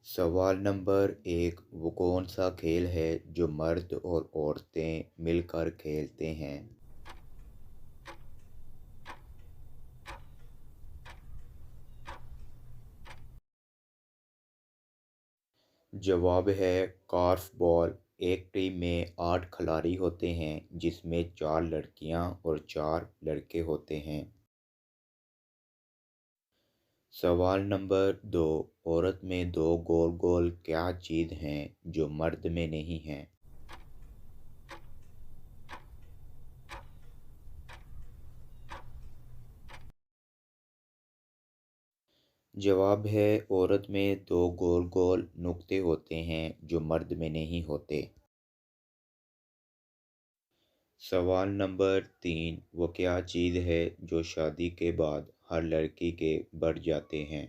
सवाल नंबर 1। वो कौन सा खेल है जो मर्द और औरतें मिलकर खेलते हैं? जवाब है कॉर्फबॉल। एक टीम में 8 खिलाड़ी होते हैं जिसमें 4 लड़कियां और 4 लड़के होते हैं। सवाल नंबर 2। औरत में दो गोल गोल क्या चीज़ हैं जो मर्द में नहीं हैं? जवाब है औरत में दो गोल गोल नुक्ते होते हैं जो मर्द में नहीं होते। सवाल नंबर 3। वो क्या चीज़ है जो शादी के बाद हर लड़की के बढ़ जाते हैं?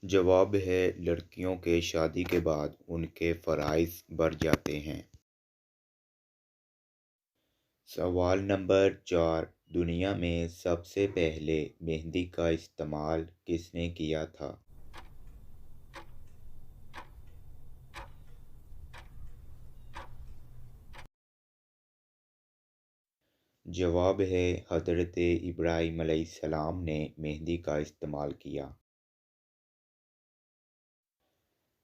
जवाब है लड़कियों के शादी के बाद उनके फ़राइज़ बढ़ जाते हैं। सवाल नंबर 4। दुनिया में सबसे पहले मेहंदी का इस्तेमाल किसने किया था? जवाब है हज़रत इब्राहीम अलैहिस्सलाम ने मेहंदी का इस्तेमाल किया।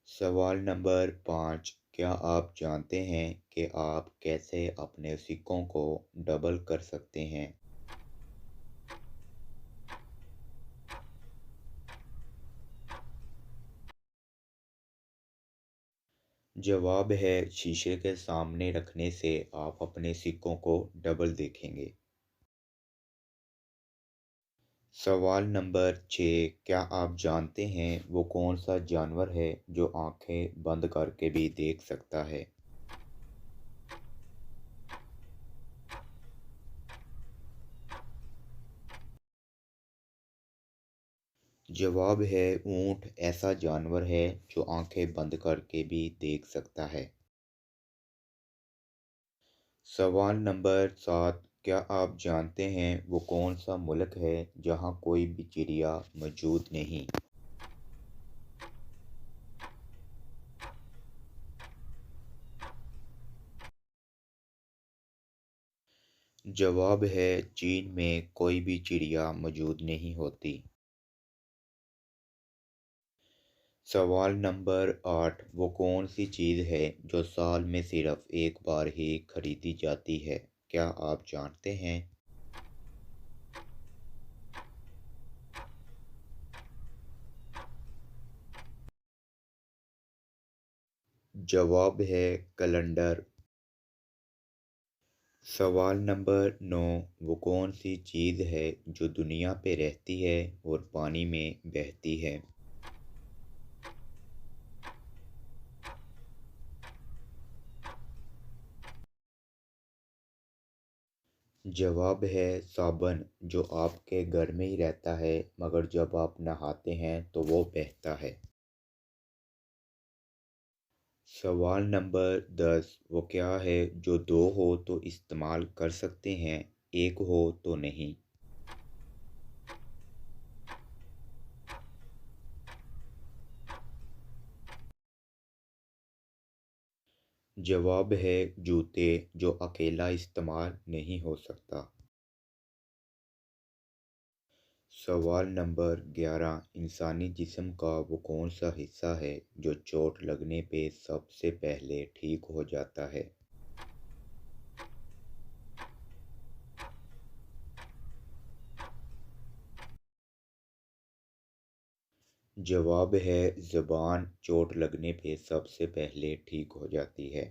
सवाल नंबर 5। क्या आप जानते हैं कि आप कैसे अपने सिक्कों को डबल कर सकते हैं? जवाब है शीशे के सामने रखने से आप अपने सिक्कों को डबल देखेंगे। सवाल नंबर 6। क्या आप जानते हैं वो कौन सा जानवर है जो आंखें बंद करके भी देख सकता है? जवाब है ऊँट ऐसा जानवर है जो आंखें बंद करके भी देख सकता है। सवाल नंबर 7। क्या आप जानते हैं वो कौन सा मुल्क है जहाँ कोई भी चिड़िया मौजूद नहीं? जवाब है चीन में कोई भी चिड़िया मौजूद नहीं होती। सवाल नंबर 8। वो कौन सी चीज़ है जो साल में सिर्फ एक बार ही खरीदी जाती है? क्या आप जानते हैं? जवाब है कैलेंडर। सवाल नंबर 9। वो कौन सी चीज़ है जो दुनिया पे रहती है और पानी में बहती है? जवाब है साबन, जो आपके घर में ही रहता है मगर जब आप नहाते हैं तो वो बहता है। सवाल नंबर 10। वो क्या है जो दो हो तो इस्तेमाल कर सकते हैं, एक हो तो नहीं? जवाब है जूते, जो अकेला इस्तेमाल नहीं हो सकता। सवाल नंबर 11। इंसानी जिस्म का वो कौन सा हिस्सा है जो चोट लगने पे सबसे पहले ठीक हो जाता है? जवाब है ज़ुबान, चोट लगने पे सबसे पहले ठीक हो जाती है।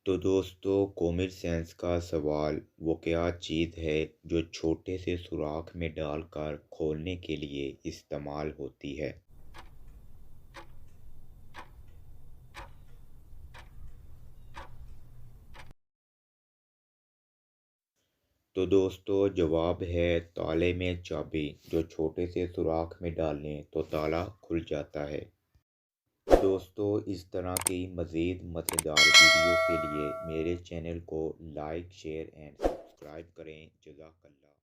तो दोस्तों, कॉमन सेंस का सवाल, वो क्या चीज़ है जो छोटे से सुराख में डालकर खोलने के लिए इस्तेमाल होती है? तो दोस्तों, जवाब है ताले में चाबी, जो छोटे से सुराख में डालें तो ताला खुल जाता है। दोस्तों इस तरह की मज़ीद मज़ेदार वीडियो के लिए मेरे चैनल को लाइक शेयर एंड सब्सक्राइब करें। जज़ाकल्लाह।